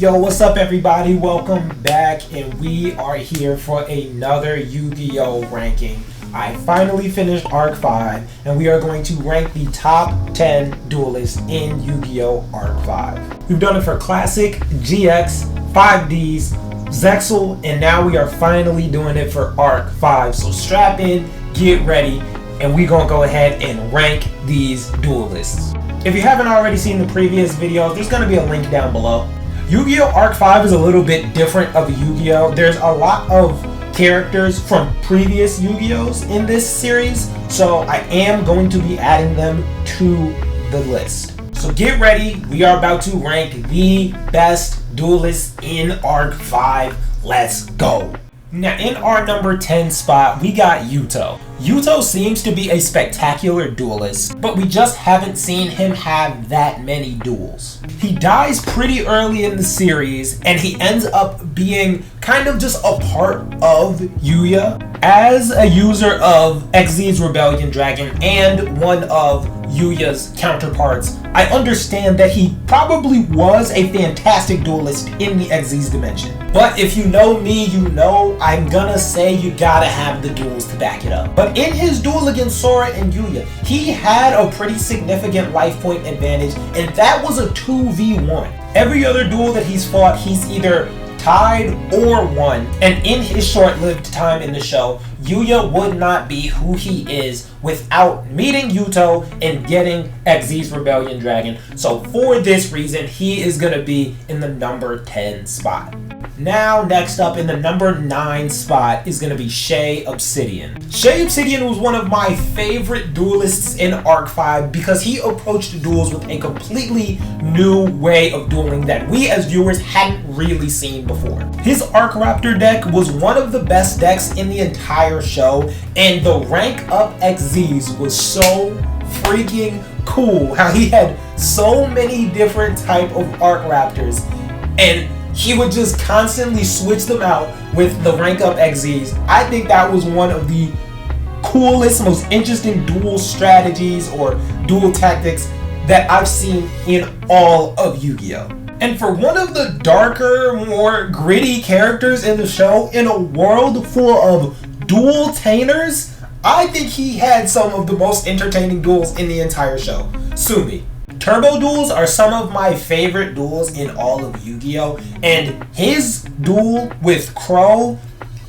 Yo, what's up everybody? Welcome back, and we are here for another Yu-Gi-Oh ranking. I finally finished Arc 5, and we are going to rank the top 10 duelists in Yu-Gi-Oh! Arc 5. We've done it for Classic, GX, 5Ds, Zexal, and now we are finally doing it for Arc 5. So strap in, get ready, and we're going to go ahead and rank these duelists. If you haven't already seen the previous videos, there's going to be a link down below. Yu-Gi-Oh! Arc 5 is a little bit different of Yu-Gi-Oh! There's a lot of characters from previous Yu-Gi-Ohs in this series, so I am going to be adding them to the list. So get ready, we are about to rank the best duelists in Arc 5. Let's go! Now in our number 10 spot, we got Yuto. Yuto seems to be a spectacular duelist, but we just haven't seen him have that many duels. He dies pretty early in the series, and he ends up being kind of just a part of Yuya. As a user of Xyz's Rebellion Dragon and one of Yuya's counterparts, I understand that he probably was a fantastic duelist in the Xyz dimension. But if you know me, you know I'm gonna say you gotta have the duels to back it up. But in his duel against Sora and Yuya, he had a pretty significant life point advantage, and that was a 2v1. Every other duel that he's fought, he's either tied or won, and in his short-lived time in the show, Yuya would not be who he is without meeting Yuto and getting Xyz's Rebellion Dragon. So for this reason, he is going to be in the number 10 spot. Now, next up in the number 9 spot is going to be Shay Obsidian. Shay Obsidian was one of my favorite duelists in Arc 5 because he approached duels with a completely new way of dueling that we as viewers hadn't really seen before. His Arc Raptor deck was one of the best decks in the entire show, and the rank up Xyz was so freaking cool. How he had so many different type of Arc Raptors, and he would just constantly switch them out with the rank up Xyz. I think that was one of the coolest, most interesting duel strategies or duel tactics that I've seen in all of Yu-Gi-Oh! And for one of the darker, more gritty characters in the show, in a world full of duel-tainers, I think he had some of the most entertaining duels in the entire show. Sue me. Turbo duels are some of my favorite duels in all of Yu-Gi-Oh! And his duel with Crow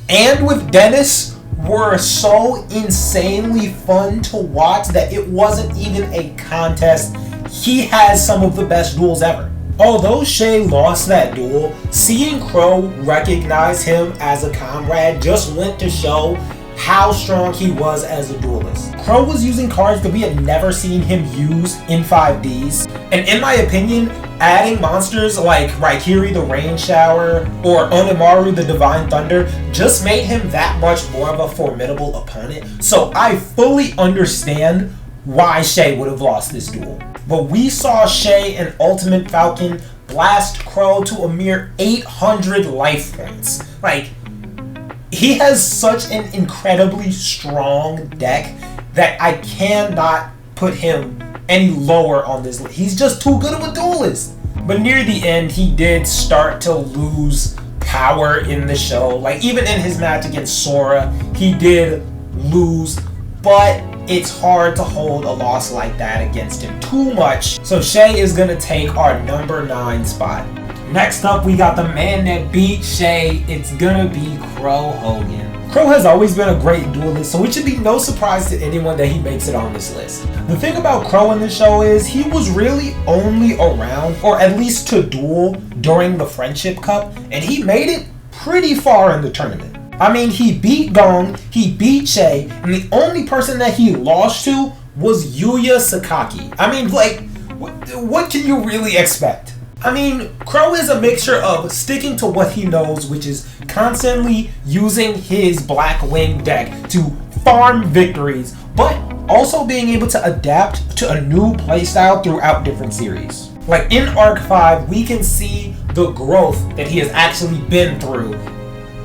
and with Dennis were so insanely fun to watch that it wasn't even a contest. He has some of the best duels ever. Although Shay lost that duel, seeing Crow recognize him as a comrade just went to show how strong he was as a duelist. Crow was using cards that we had never seen him use in 5Ds, and in my opinion, adding monsters like Raikiri the Rain Shower or Onimaru the Divine Thunder just made him that much more of a formidable opponent. So I fully understand why Shay would have lost this duel. But we saw Shay and Ultimate Falcon blast Crow to a mere 800 life points. Like, he has such an incredibly strong deck that I cannot put him any lower on this list. He's just too good of a duelist. But near the end, he did start to lose power in the show. Like, even in his match against Sora, he did lose, but it's hard to hold a loss like that against him too much. So Shay is going to take our number 9 spot. Next up, we got the man that beat Shay. It's gonna be Crow Hogan. Crow has always been a great duelist, so it should be no surprise to anyone that he makes it on this list. The thing about Crow in the show is he was really only around, or at least to duel, during the Friendship Cup, and he made it pretty far in the tournament. I mean, he beat Gong, he beat Shay, and the only person that he lost to was Yuya Sakaki. I mean, like, what can you really expect? I mean, Crow is a mixture of sticking to what he knows, which is constantly using his Black Wing deck to farm victories, but also being able to adapt to a new playstyle throughout different series. Like in Arc 5, we can see the growth that he has actually been through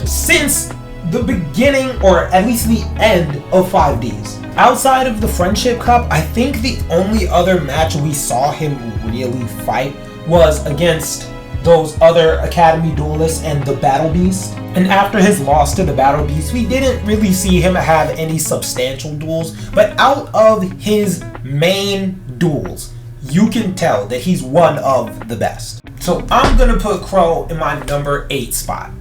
since the beginning, or at least the end, of 5Ds. Outside of the Friendship Cup, I think the only other match we saw him really fight was against those other Academy duelists and the Battle Beast. And after his loss to the Battle Beast, we didn't really see him have any substantial duels, but out of his main duels, you can tell that he's one of the best. So I'm gonna put Crow in my number 8 spot.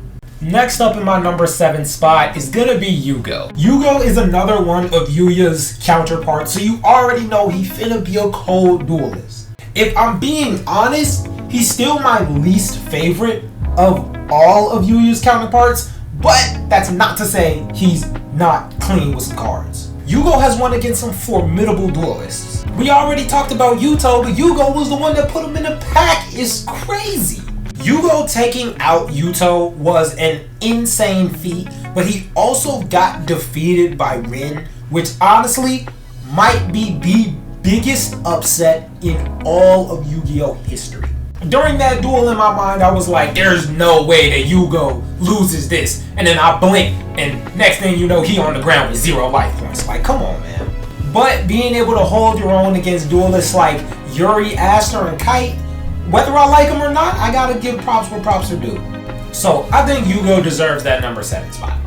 Next up in my number 7 spot is gonna be Yugo. Yugo is another one of Yuya's counterparts, so you already know he finna be a cold duelist. If I'm being honest, he's still my least favorite of all of Yuya's counterparts, but that's not to say he's not clean with some cards. Yugo has won against some formidable duelists. We already talked about Yuto, but Yugo was the one that put him in the pack. It's crazy. Yugo taking out Yuto was an insane feat, but he also got defeated by Rin, which honestly might be the biggest upset in all of Yu-Gi-Oh history. During that duel in my mind, I was like, there's no way that Yugo loses this. And then I blink, and next thing you know, he on the ground with 0 life points. Like, come on, man. But being able to hold your own against duelists like Yuri, Aster, and Kite, whether I like him or not, I gotta give props where props are due. So I think Yugo deserves that number 7 spot.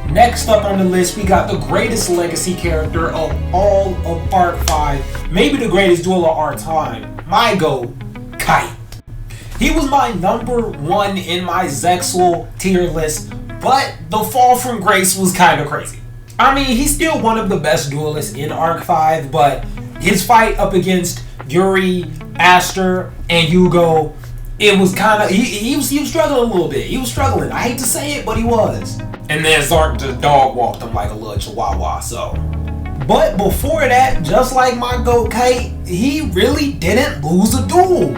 Next up on the list, we got the greatest legacy character of all of Arc 5, maybe the greatest duel of our time, my GOAT, Kite. He was my number 1 in my Zexal tier list, but the fall from grace was kind of crazy. I mean, he's still one of the best duelists in Arc 5, but his fight up against Yuri, Aster, and Yugo, it was kind of, he was struggling a little bit. He was struggling. I hate to say it, but he was. And then Zarc just dog walked him like a little chihuahua, so. But before that, just like my GOAT Kite, he really didn't lose a duel.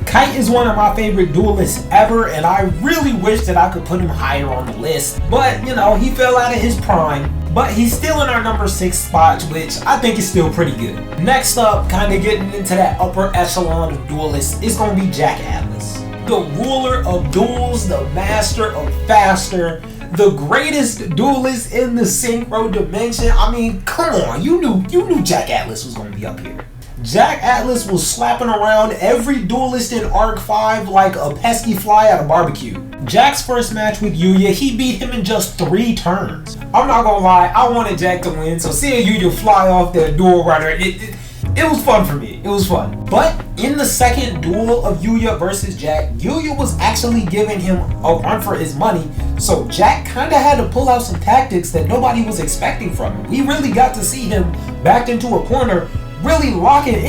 Kite is one of my favorite duelists ever, and I really wish that I could put him higher on the list. But, you know, he fell out of his prime. But he's still in our number 6 spot, which I think is still pretty good. Next up, kind of getting into that upper echelon of duelists, is going to be Jack Atlas. The ruler of duels, the master of faster, the greatest duelist in the synchro dimension. I mean, come on, you knew Jack Atlas was going to be up here. Jack Atlas was slapping around every duelist in Arc 5 like a pesky fly at a barbecue. Jack's first match with Yuya, he beat him in just 3 turns. I'm not gonna lie, I wanted Jack to win, so seeing Yuya fly off that duel runner, it was fun for me. It was fun. But in the second duel of Yuya versus Jack, Yuya was actually giving him a run for his money, so Jack kinda had to pull out some tactics that nobody was expecting from him. We really got to see him backed into a corner, really lock it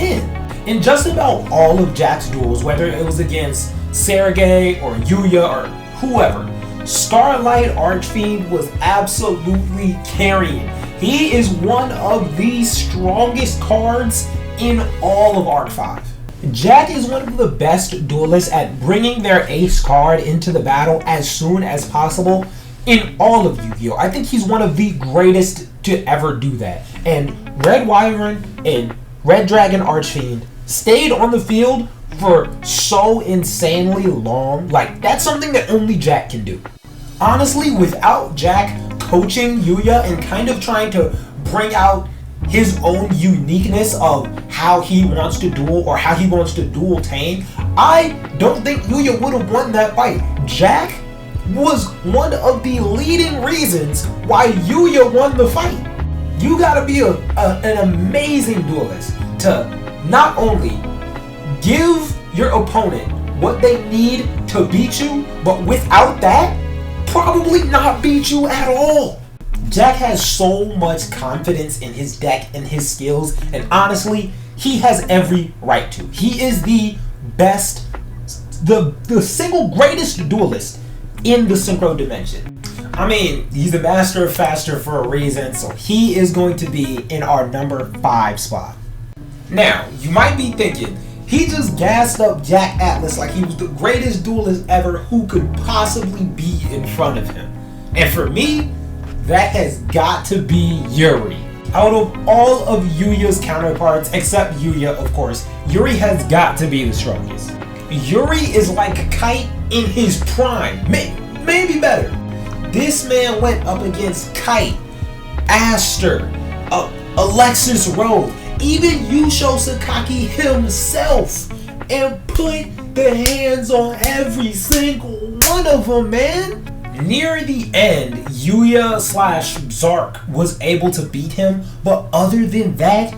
in just about all of Jack's duels, whether it was against Sergei or Yuya or whoever. Starlight Archfiend was absolutely carrying. He is one of the strongest cards in all of Arc 5. Jack is one of the best duelists at bringing their ace card into the battle as soon as possible in all of Yu-Gi-Oh! I think he's one of the greatest to ever do that. And Red Wyvern and Red Dragon Archfiend stayed on the field for so insanely long. Like, that's something that only Jack can do. Honestly, without Jack coaching Yuya and kind of trying to bring out his own uniqueness of how he wants to duel or how he wants to duel tame, I don't think Yuya would have won that fight. Jack was one of the leading reasons why Yuya won the fight. You gotta be an amazing duelist to not only give your opponent what they need to beat you, but without that, probably not beat you at all. Jack has so much confidence in his deck and his skills, and honestly, he has every right to. He is the best, the single greatest duelist in the synchro dimension. I mean, he's the master of faster for a reason, so he is going to be in our number 5 spot. Now, you might be thinking, he just gassed up Jack Atlas like he was the greatest duelist ever who could possibly be in front of him. And for me, that has got to be Yuri. Out of all of Yuya's counterparts, except Yuya, of course, Yuri has got to be the strongest. Yuri is like Kite in his prime, maybe better. This man went up against Kite, Aster, Alexis Rowe, even Yusho Sakaki himself, and put the hands on every single one of them, man. Near the end, Yuya / Zarc was able to beat him, but other than that,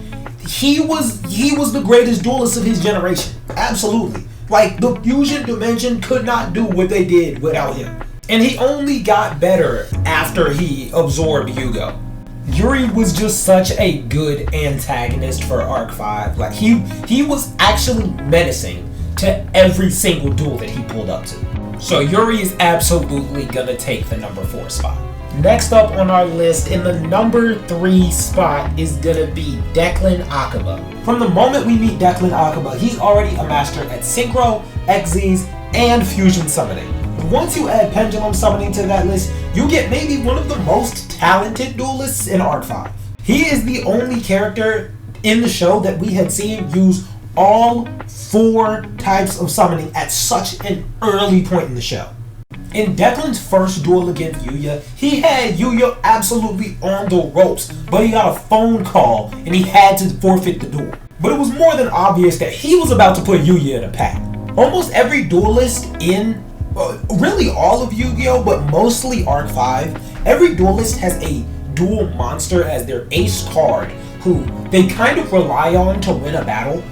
he was the greatest duelist of his generation. Absolutely. Like, the fusion dimension could not do what they did without him. And he only got better after he absorbed Yugo. Yuri was just such a good antagonist for Arc 5. Like, he was actually menacing to every single duel that he pulled up to. So Yuri is absolutely gonna take the number 4 spot. Next up on our list in the number 3 spot is gonna be Declan Akaba. From the moment we meet Declan Akaba, he's already a master at Synchro, Xyz, and Fusion Summoning. Once you add Pendulum Summoning to that list, you get maybe one of the most talented duelists in Arc 5. He is the only character in the show that we had seen use all 4 types of summoning at such an early point in the show. In Declan's first duel against Yuya, he had Yuya absolutely on the ropes, but he got a phone call and he had to forfeit the duel. But it was more than obvious that he was about to put Yuya in a pack. Almost every duelist in, really all of Yu-Gi-Oh, but mostly Arc 5, every duelist has a dual monster as their ace card who they kind of rely on to win a battle.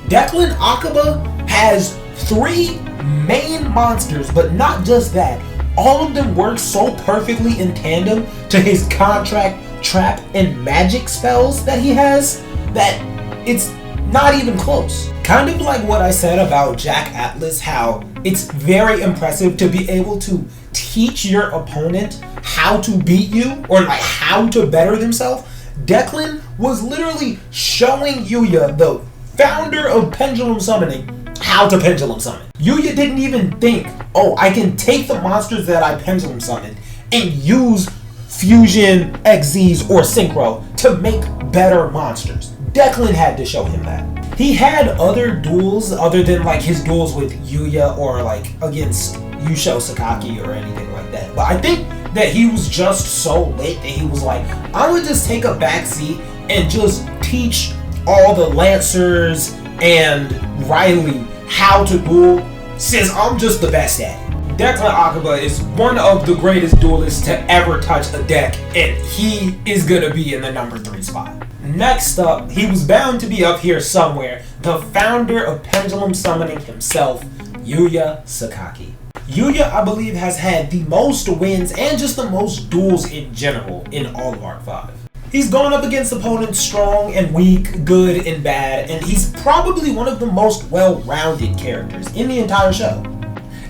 Declan Akaba has 3 main monsters, but not just that. All of them work so perfectly in tandem to his contract, trap, and magic spells that he has that it's not even close. Kind of like what I said about Jack Atlas, how it's very impressive to be able to teach your opponent how to beat you or like how to better themselves. Declan was literally showing Yuya, the founder of Pendulum Summoning, how to Pendulum Summon. Yuya didn't even think, oh, I can take the monsters that I Pendulum Summoned and use Fusion, Xyz, or Synchro to make better monsters. Declan had to show him that. He had other duels other than like his duels with Yuya or like against Yusho Sakaki or anything like that. But I think that he was just so lit that he was like, I would just take a back seat and just teach all the Lancers and Riley how to duel since I'm just the best at it. Declan Akaba is one of the greatest duelists to ever touch a deck, and he is gonna be in the number 3 spot. Next up, he was bound to be up here somewhere, the founder of Pendulum Summoning himself, Yuya Sakaki. Yuya, I believe, has had the most wins and just the most duels in general in all of Arc 5. He's gone up against opponents strong and weak, good and bad, and he's probably one of the most well-rounded characters in the entire show.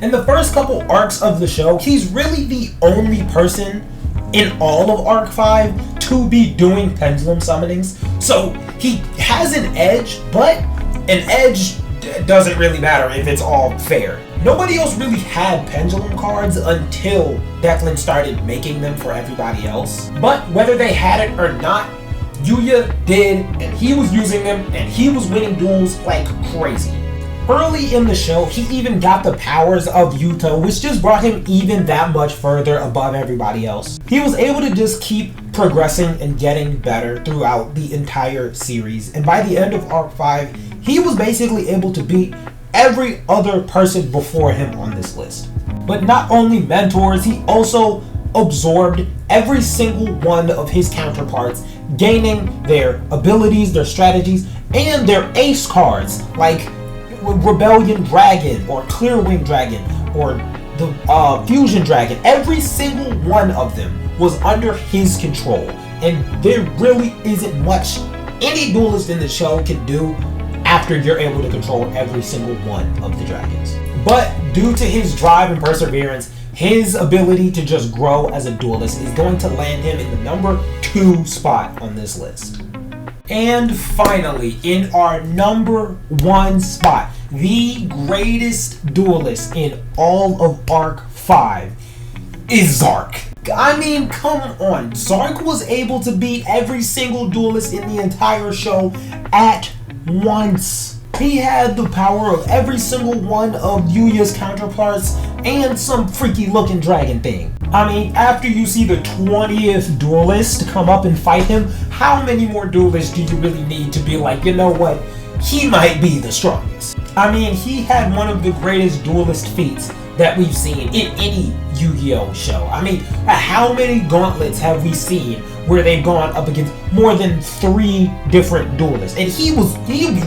In the first couple arcs of the show, he's really the only person in all of Arc 5 to be doing pendulum summonings. So he has an edge, but an edge doesn't really matter if it's all fair. Nobody else really had pendulum cards until Declan started making them for everybody else. But whether they had it or not, Yuya did, and he was using them, and he was winning duels like crazy. Early in the show, he even got the powers of Yuto, which just brought him even that much further above everybody else. He was able to just keep progressing and getting better throughout the entire series, and by the end of Arc 5, he was basically able to beat every other person before him on this list. But not only mentors, he also absorbed every single one of his counterparts, gaining their abilities, their strategies, and their ace cards, like Rebellion Dragon, or Clearwing Dragon, or the Fusion Dragon. Every single one of them was under his control, and there really isn't much any duelist in the show can do after you're able to control every single one of the dragons. But due to his drive and perseverance, his ability to just grow as a duelist is going to land him in the number 2 spot on this list. And finally, in our number 1 spot, the greatest duelist in all of Arc 5 is Zarc. I mean, come on. Zarc was able to beat every single duelist in the entire show at once. He had the power of every single one of Yuya's counterparts and some freaky looking dragon thing. I mean, after you see the 20th duelist come up and fight him, how many more duelists do you really need to be like, you know what, he might be the strongest? I mean, he had one of the greatest duelist feats that we've seen in any Yu-Gi-Oh show. I mean, how many gauntlets have we seen where they've gone up against more than 3 different duelists? And he was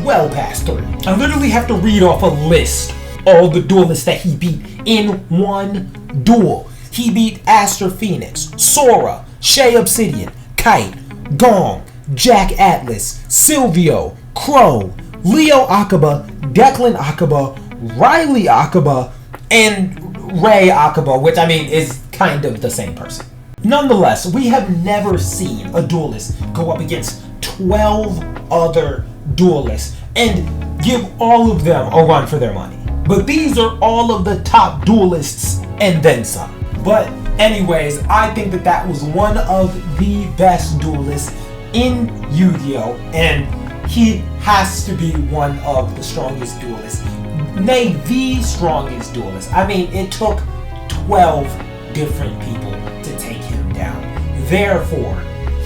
well past 3. I literally have to read off a list all the duelists that he beat in one duel. He beat Aster Phoenix, Sora, Shay Obsidian, Kite, Gong, Jack Atlas, Silvio, Crow, Leo Akaba, Declan Akaba, Riley Akaba, and Ray Akaba, which I mean is kind of the same person. Nonetheless, we have never seen a duelist go up against 12 other duelists and give all of them a run for their money. But these are all of the top duelists and then some. But anyways, I think that was one of the best duelists in Yu-Gi-Oh! And he has to be one of the strongest duelists. Nay, the strongest duelist. I mean, it took 12 different people to take him down. Therefore,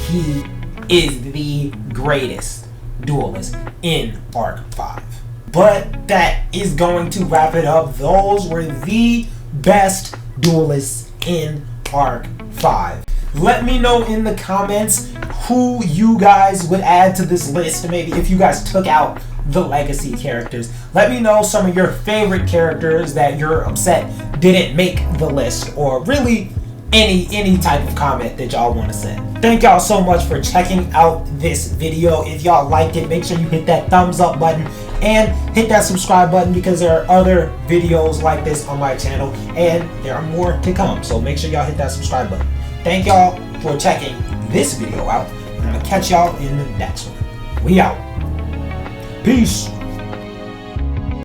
he is the greatest duelist in Arc 5. But that is going to wrap it up. Those were the best duelists in Arc 5. Let me know in the comments who you guys would add to this list. Maybe if you guys took out the legacy characters. Let me know some of your favorite characters that you're upset didn't make the list, or really any type of comment that y'all want to send. Thank y'all so much for checking out this video. If y'all liked it, make sure you hit that thumbs up button and hit that subscribe button, because there are other videos like this on my channel and there are more to come. So make sure y'all hit that subscribe button. Thank y'all for checking this video out. I'm gonna catch y'all in the next one. We out. Peace.